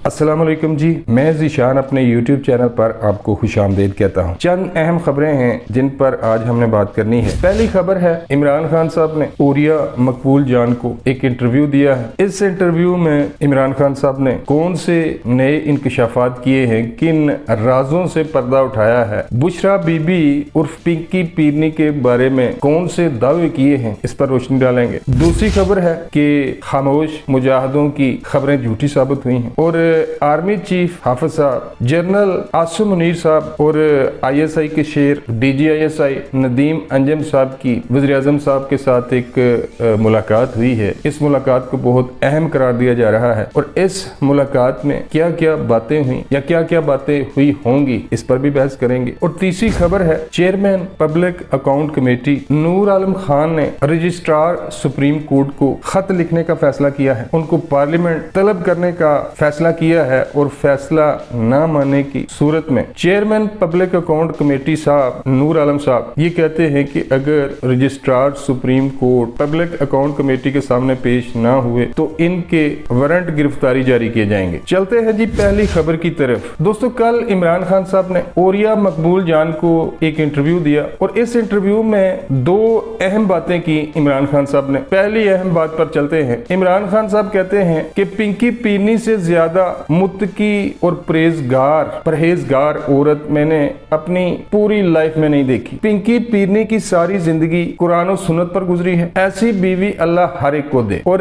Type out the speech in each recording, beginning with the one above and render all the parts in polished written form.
अस्सलाम वालेकुम जी, मैं ज़ीशान अपने YouTube चैनल पर आपको खुशामदीद कहता हूँ। चंद अहम खबरें हैं जिन पर आज हमने बात करनी है। पहली खबर है, इमरान खान साहब ने ओरिया मकबूल जान को एक इंटरव्यू दिया है। इस इंटरव्यू में इमरान खान साहब ने कौन से नए इंकशाफात किए हैं, किन राजों से पर्दा उठाया है, बुशरा बीबी उर्फ पिंकी पीरनी के बारे में कौन से दावे किए हैं, इस पर रोशनी डालेंगे। दूसरी खबर है कि खामोश मुजाहिदों की खबरें झूठी साबित हुई हैं और आर्मी चीफ हाफिज साहब, जनरल आसिम मुनीर साहब और ISI के शेर DGISI नदीम अंजम साहब की वज़ीर आज़म साहब के साथ एक मुलाकात हुई है। इस मुलाकात को बहुत अहम करार दिया जा रहा है और इस मुलाकात में क्या क्या बातें हुई या क्या क्या बातें हुई होंगी, इस पर भी बहस करेंगे। और तीसरी खबर है, chairman public account committee Noor Alam Khan ने रजिस्ट्रार सुप्रीम कोर्ट को खत लिखने का फैसला किया है। उनको पार्लियामेंट तलब करने का फैसला किया है और फैसला न मानने की सूरत में चेयरमैन पब्लिक अकाउंट कमेटी साहब नूर आलम साहब ये कहते हैं कि अगर registrar supreme court public account committee के सामने पेश ना हुए तो इनके वारंट गिरफ्तारी जारी किए जाएंगे। चलते हैं जी पहली खबर की तरफ। दोस्तों, कल इमरान खान साहब ने ओरिया मकबूल जान को एक इंटरव्यू दिया और इस इंटरव्यू में दो अहम बातें की इमरान खान साहब ने। पहली अहम बात पर चलते हैं। इमरान खान साहब कहते हैं कि पिंकी पीरनी से ज्यादा मुत्तकी और परहेजगार औरत मैंने अपनी पूरी लाइफ में नहीं देखी। पिंकी पीरनी की सारी जिंदगी कुरान और सुन्नत पर गुजरी है। ऐसी बीवी अल्लाह हर एक को दे और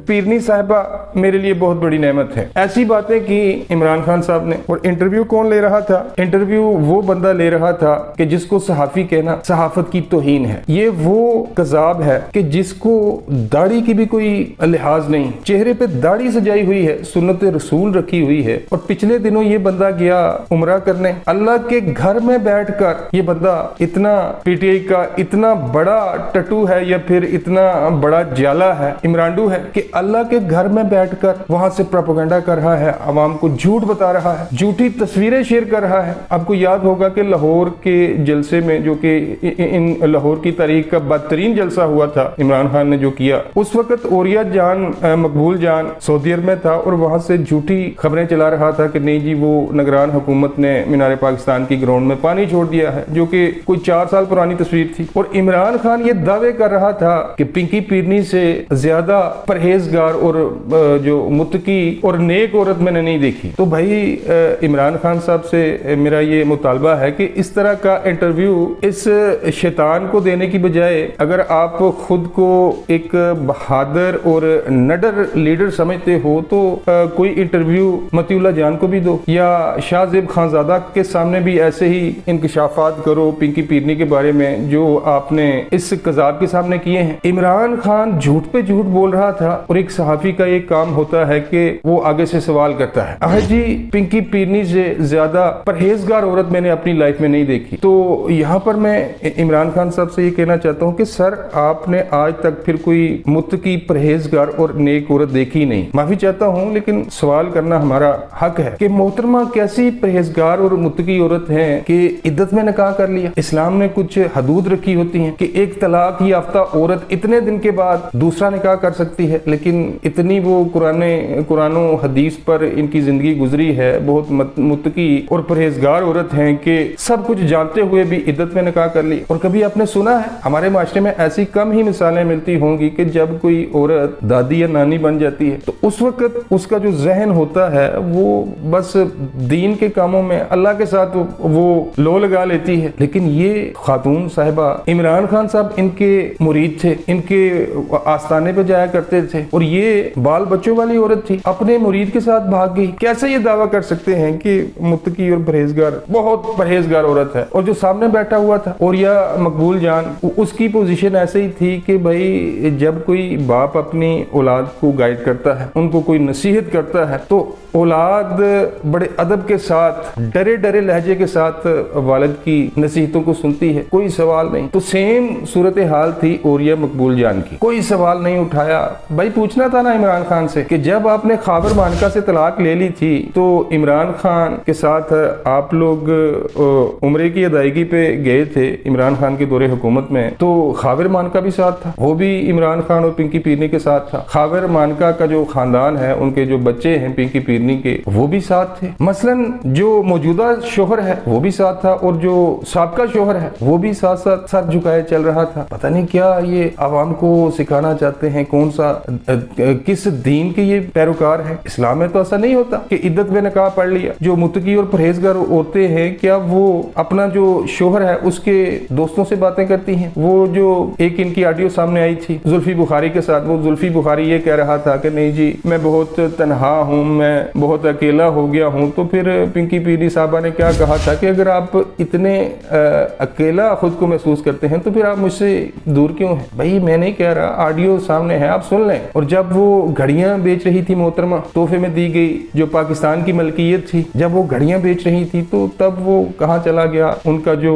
पीरनी साहिबा मेरे लिए बहुत बड़ी नेमत है। ऐसी बातें की इमरान खान साहब ने। और इंटरव्यू कौन ले रहा था? इंटरव्यू वो बंदा ले रहा था कि जिसको सहाफी कहना सहाफत की तौहीन है। ये वो कज़ाब है कि जिसको दाढ़ी की भी कोई लिहाज नहीं, चेहरे पे दाढ़ी सजाई हुई है, सुन्नत रसूल रखी हुई है। और पिछले दिनों ये बंदा गया उमरा करने, अल्लाह के घर में बैठकर ये बंदा इतना PTI का इतना बड़ा टटू है या फिर इतना बड़ा जाला है, इमरानडू है कि अल्लाह के घर में बैठकर वहां से प्रोपेगेंडा कर रहा है, आवाम को झूठ बता रहा है, झूठी तस्वीरें शेयर कर रहा है। आपको याद होगा कि लाहौर के जलसे में, जो कि इन लाहौर की तारीख का बदतरीन जलसा हुआ था, इमरान खान ने जो किया, उस वक्त ओरिया जान मकबूल जान सऊदी अरब में था और वहां से झूठी खबरें चला रहा था कि नहीं जी वो निगरान हुकूमत ने मीनार पाकिस्तान की ग्राउंड में पानी छोड़ दिया है, जो कि कोई 4 साल पुरानी तस्वीर थी। और इमरान खान ये दावे कर रहा था कि पिंकी पीरनी से ज्यादा परहेजगार और जो मुत्तकी और नेक औरत मैंने नहीं देखी। तो भाई इमरान खान साहब से मेरा ये मुतालबा है कि इस तरह का इंटरव्यू इस शैतान को देने की बजाय अगर आप खुद को एक बहादुर और नडर लीडर समझते हो तो कोई इंटरव्यू मतीउल्लाह जान को भी दो या शाहजेब खानजादा के सामने भी ऐसे ही इंकशाफात करो पिंकी पीरनी के बारे में जो आपने इस कज़ाब के सामने किए हैं। इमरान खान झूठ पे झूठ बोल रहा था और एक सहाफी का एक काम होता है कि वो आगे से सवाल करता है। अहे जी, पिंकी पीरनी से ज्यादा परहेजगार औरत मैंने अपनी लाइफ में नहीं देखी। तो यहाँ पर मैं इमरान खान साहब से ये कहना चाहता हूँ कि सर, आपने आज तक फिर कोई मुत्तकी परहेजगार और नेक औरत देखी नहीं। माफी चाहता हूँ लेकिन सवाल करना हमारा हक है कि मोहतरमा कैसी परहेजगार और मुत्तकी औरत है कि इद्दत में निकाह कर लिया। इस्लाम ने कुछ हदूद रखी होती हैं कि एक तलाक याफ्ता औरत इतने दिन के बाद दूसरा निकाह कर सकती है, लेकिन इतनी वो कुरानो हदीस पर इनकी जिंदगी गुजरी है, बहुत मुत्तकी और परहेजगार औरत हैं कि सब कुछ जानते हुए भी इद्दत में निकाह कर ली। और कभी आपने सुना है, हमारे माशरे में ऐसी कम ही मिसालें मिलती होंगी कि जब कोई औरत दादी या नानी बन जाती है तो उस वक्त उसका जो जहन होता है वो बस दीन के कामों में अल्लाह के साथ वो लो लगा लेती है। लेकिन ये खातून साहिबा, इमरान खान साहब इनके मुरीद थे, इनके आस्थाने पे जाया करते थे और ये बाल बच्चों वाली औरत थी, अपने मुरीद के साथ भाग गई। कैसे ये दावा कर सकते हैं कि मुत्तकी और परहेजगार, बहुत परहेजगार औरत है। और जो सामने बैठा हुआ था ओरिया मकबूल जान, उसकी पोजीशन ऐसे ही थी कि भाई जब कोई बाप अपनी औलाद को गाइड करता है, उनको कोई नसीहत करता है तो औलाद बड़े अदब के साथ, डरे डरे लहजे के साथ वालिद की नसीहतों को सुनती है, कोई सवाल नहीं। तो सेम सूरत हाल थी ओरिया मकबूल जान की, कोई सवाल नहीं उठाया। भाई पूछना था ना इमरान खान से कि जब आपने खाबर मानका से तलाक ले ली थी तो इमरान खान के साथ आप लोग उम्रे की अदायगी पे गए थे इमरान खान के दौरे हुकूमत में, तो खाबर मानका भी साथ था, वो भी इमरान खान और पिंकी पीरनी के साथ था। खाबर मानका का जो खानदान है, उनके जो बच्चे हैं पिंकी पीरनी के, वो भी साथ थे। मसलन जो मौजूदा शोहर है वो भी साथ था और जो साबका शोहर है वो भी साथ साथ सर झुकाए चल रहा था। पता नहीं क्या ये आवाम को सिखाना चाहते हैं, कौन सा किस दीन के ये पैरोकार है। इस्लाम में तो ऐसा नहीं होता कि इद्दत में निकाह पढ़ लिया। जो मुत्तकी और परहेजगार होते हैं, क्या वो अपना जो शोहर है उसके दोस्तों से बातें करती हैं? वो जो एक इनकी ऑडियो सामने आई थी जुल्फी बुखारी के साथ, वो जुल्फी बुखारी ये कह रहा था कि नहीं जी मैं बहुत तन्हा हूँ, मैं बहुत अकेला हो गया हूँ। तो फिर पिंकी पीरनी साहबा ने क्या कहा था कि अगर आप इतने अकेला खुद को महसूस करते हैं तो फिर आप मुझसे दूर क्यों हैं? भाई मैं नहीं कह रहा, ऑडियो सामने है, आप सुन लें। और जब वो घड़ियां बेच रही थी मोहतरमा, तोहफे में दी गई, जो पाकिस्तान की मलकियत थी, जब वो घड़ियां बेच रही थी तो तब वो कहाँ चला गया? उनका जो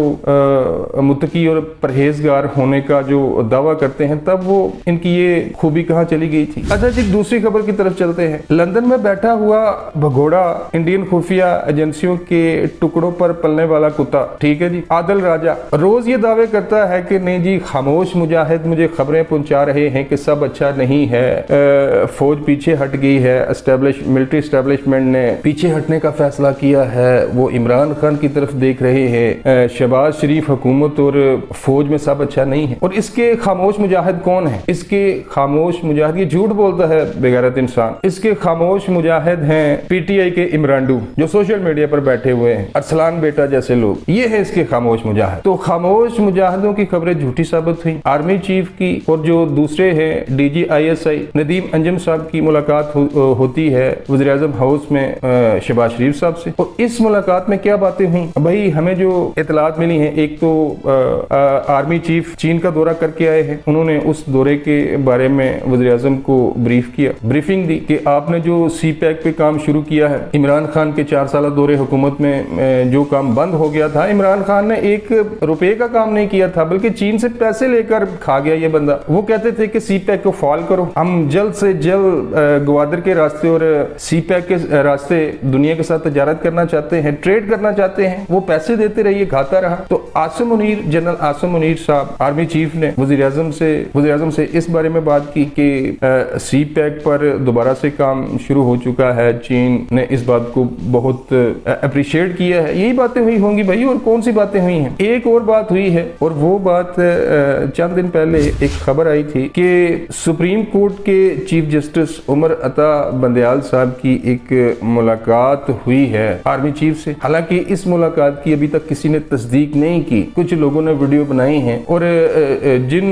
मुत्तकी और परहेजगार होने का जो दावा करते हैं, तब वो इनकी ये खूबी कहाँ चली गई थी? अच्छा जी, दूसरी खबर की तरफ चलते हैं। लंदन में बैठा हुआ भगोड़ा इंडियन खुफिया एजेंसियों के टुकड़ों पर पलने वाला कुत्ता, ठीक है जी, आदिल राजा रोज ये दावे करता है कि नहीं जी खामोश मुजाहिद मुझे खबरें पहुंचा रहे हैं कि सब अच्छा नहीं है, फौज पीछे हट गई है, मिलिट्री एस्टेब्लिशमेंट ने पीछे हटने का फैसला किया है, वो इमरान खान की तरफ देख रहे हैं, शहबाज शरीफ हुकूमत और फौज में सब अच्छा नहीं है। और इसके खामोश मुजाहिद कौन है? इसके खामोश मुजाहिद, ये झूठ बोलता है बेगैरत इंसान, इसके खामोश मुजाहिद हैं पीटीआई के इमरानडू जो सोशल मीडिया पर बैठे हुए हैं, अरसलान बेटा जैसे लोग, ये है इसके खामोश मुजाहिद। तो खामोश मुजाहिदों की खबरें झूठी साबित हुई। आर्मी चीफ की और जो दूसरे हैं डीजी ISI नदीम अंजम साहब की मुलाकात होती है वज़ीर आज़म हाउस में शहबाज शरीफ साहब से। और इस मुलाकात में क्या बातें हुई भाई, हमें जो इतलात मिली हैं, एक तो आर्मी चीफ चीन का दौरा करके आए हैं, उन्होंने उस दौरे के बारे में वज़ीर आज़म को ब्रीफिंग दी कि आपने जो CPEC पे काम शुरू किया है, इमरान खान के 4 साल दौरे हुकूमत में जो काम बंद हो गया था, इमरान खान ने 1 रुपए का काम नहीं किया था बल्कि चीन से पैसे लेकर खा गया ये बंदा। वो कहते थे कि CPEC को फॉल करो, हम जल्द से जल्द ग्वादर के रास्ते और CPEC के रास्ते दुनिया के साथ तजारत करना चाहते हैं, ट्रेड करना चाहते हैं, वो पैसे देते रहिए, खाता रहा। तो जनरल आसिम मुनीर साहब आर्मी चीफ ने वज़ीर आज़म से इस बारे में बात की कि CPEC पर दोबारा से काम शुरू हो चुका है, चीन ने इस बात को बहुत अप्रिशिएट किया है। यही बातें हुई होंगी भाई, और कौन सी बातें हुई हैं? एक और बात हुई है, और वो बात चंद दिन पहले एक खबर आई थी कि सुप्रीम कोर्ट के चीफ जस्टिस उमर अता बंदयाल साहब की एक मुलाकात हुई है आर्मी चीफ से। हालांकि इस मुलाकात की अभी तक किसी ने तस्दीक नहीं की, कुछ लोगों ने वीडियो बनाई है, और जिन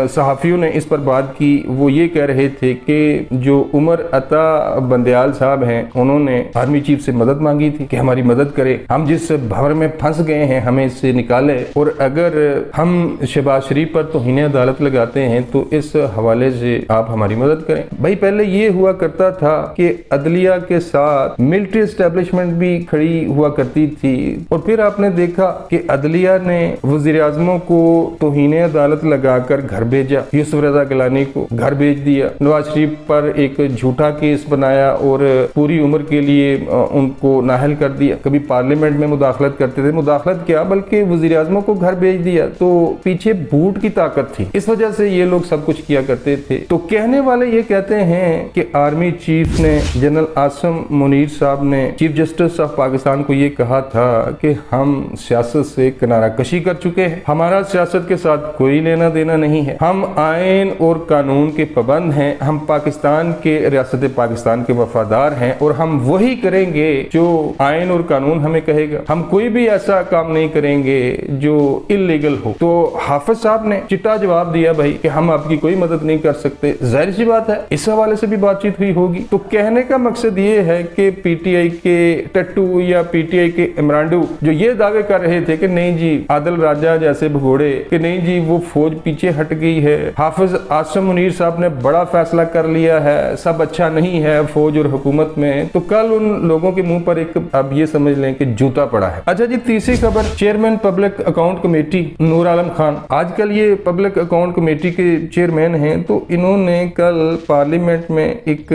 सहाफियों ने इस पर बात की वो ये कह रहे थे कि जो उमर अता बंदयाल साहब हैं, उन्होंने आर्मी चीफ से मदद मांगी थी कि हमारी मदद करे, हम जिस भंवर में फंस गए हैं हमें इससे निकाले, और अगर हम शहबाज शरीफ पर तौहीन अदालत लगाते हैं तो इस हवाले से आप हमारी मदद करें। भाई पहले ये हुआ करता था कि अदलिया के साथ मिलिट्री एस्टेब्लिशमेंट भी खड़ी हुआ करती थी, और फिर आपने देखा कि अदलिया ने वज़ीर आज़मों को तौहीन अदालत लगाकर घर भेजा, यूसुफ रज़ा गिलानी को घर भेज दिया, नवाज शरीफ पर एक झूठा केस बनाया और पूरी उम्र के लिए उनको नाहल कर दिया। कभी पार्लियामेंट में मुदाखलत करते थे, मुदाखलत क्या बल्कि वज़ीर आज़मों को घर भेज दिया। तो पीछे बूट की ताकत थी, इस वजह से ये लोग सब कुछ किया करते थे। तो कहने वाले ये कहते हैं कि आर्मी चीफ ने, जनरल आसिम मुनीर साहब ने चीफ जस्टिस ऑफ पाकिस्तान को ये कहा था कि हम सियासत से किनारा कशी कर चुके हैं, हमारा सियासत के साथ कोई लेना देना नहीं है, हम आइन और कानून के पाबंद हैं, हम पाकिस्तान के रियासत पाकिस्तान के वफादार हैं और हम वही करेंगे जो आइन और कानून हमें कहेगा, हम कोई भी ऐसा काम नहीं करेंगे जो इल्लीगल हो। तो हाफिज साहब ने चिट्टा जवाब दिया भाई कि हम आपकी कोई मदद नहीं कर सकते। जाहिर सी बात है इस हवाले से भी बातचीत हुई होगी। तो कहने का मकसद ये है कि पीटीआई के टट्टू या पीटीआई के इमरानडू जो ये दावे कर रहे थे कि नहीं जी आदिल राजा जैसे भगोड़े, कि नहीं जी वो फौज पीछे हट गई है, हाफिज आसिम मुनीर साहब ने बड़ा फैसला कर लिया है, सब अच्छा नहीं है फौज और हुकूमत में, तो कल उन लोगों के मुंह पर एक अब ये समझ लें कि जूता पड़ा है। अच्छा जी, तीसरी खबर, chairman public account committee Noor Alam Khan, आजकल ये पब्लिक अकाउंट कमेटी के चेयरमैन हैं, तो इन्होंने कल पार्लियामेंट में एक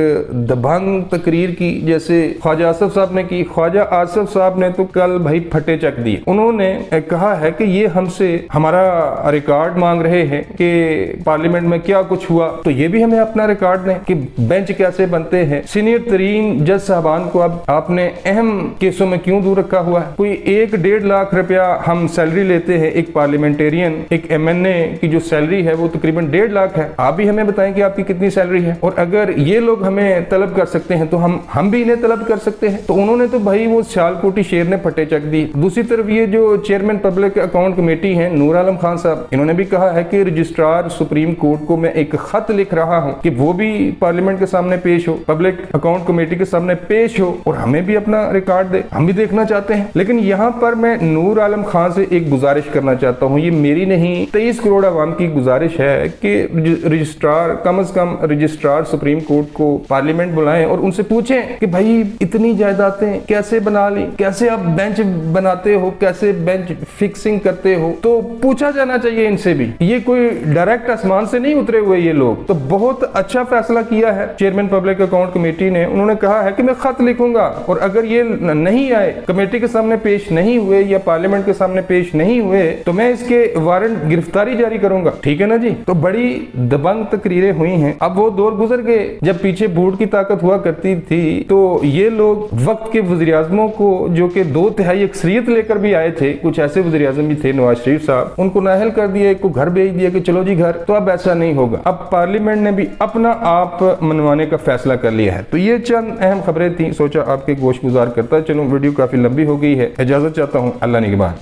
दबंग तकरीर की, जैसे ख्वाजा आसिफ साहब ने की। ख्वाजा आसिफ साहब ने तो कल भाई फटे चक दिए। उन्होंने कहा है कि ये हमसे हमारा रिकॉर्ड मांग रहे हैं कि पार्लियामेंट में क्या कुछ हुआ, तो ये भी हमें अपना रिकॉर्ड दें कि बेंच कैसे बनते हैं, सीनियर तरीन जज साहबान को अब आपने अहम केसों में क्यों दूर रखा हुआ है? कोई 1-1.5 लाख रुपया हम सैलरी लेते हैं, एक पार्लियामेंटेरियन, एक MNA की जो सैलरी है वो तकरीबन 1.5 लाख है। आप भी हमें बताएं कि आपकी कितनी सैलरी है, और अगर ये लोग हमें तलब कर सकते हैं तो हम भी इन्हें तलब कर सकते हैं। तो उन्होंने तो भाई वो सियालकोटी शेर ने फटे चक दी। दूसरी तरफ ये जो चेयरमैन पब्लिक अकाउंट कमेटी है नूर आलम खान साहब, इन्होंने भी कहा है कि रजिस्ट्रार सुप्रीम कोर्ट को मैं एक खत लिख रहा हूं कि वो भी पार्लियामेंट के सामने पेश हो, पब्लिक अकाउंट कमेटी के सामने पेश हो, और हमें भी अपना रिकॉर्ड दे, हम भी देखना चाहते हैं। लेकिन यहाँ पर मैं नूर आलम खान से एक गुजारिश करना चाहता हूँ, ये मेरी नहीं 23 करोड़ आवाम की गुजारिश है कि रजिस्ट्रार कम से कम रजिस्ट्रार सुप्रीम कोर्ट को पार्लियामेंट बुलाएं और उनसे पूछें कि भाई इतनी जायदादें कैसे बना ली, कैसे आप बेंच बनाते हो, कैसे बेंच फिक्सिंग करते हो। तो पूछा जाना चाहिए इनसे भी, ये कोई डायरेक्ट आसमान से नहीं उतरे हुए ये लोग। तो बहुत अच्छा फैसला किया है चेयरमैन पब्लिक अकाउंट कमेटी ने। उन्होंने कहा है कि मैं खत लिखूंगा, और अगर ये नहीं आए, कमेटी के सामने पेश नहीं हुए या पार्लियामेंट के सामने पेश नहीं हुए, तो मैं इसके वारंट गिरफ्तारी जारी करूंगा। ठीक है ना जी। तो बड़ी दबंग तकरीरें हुई हैं। अब वो दौर गुजर गए जब पीछे वोट की ताकत हुआ करती थी, तो ये लोग वक्त के वज़ीर-ए-आज़मों को, जो कि 2/3 अक्सरियत लेकर भी आए थे, कुछ ऐसे वज़ीर-ए-आज़म भी थे नवाज शरीफ साहब, उनको नाअहल कर दिया, को घर भेज दिया कि चलो जी घर। तो अब ऐसा नहीं होगा। अब पार्लियामेंट ने भी अपना आप मनवाने का फैसला कर लिया है। तो ये चंद अहम खबरें थी, सोचा आपके गोश गुजार करता चलूं। वीडियो काफी लंबी हो गई है, इजाजत चाहता हूं। अल्लाह निगहबान।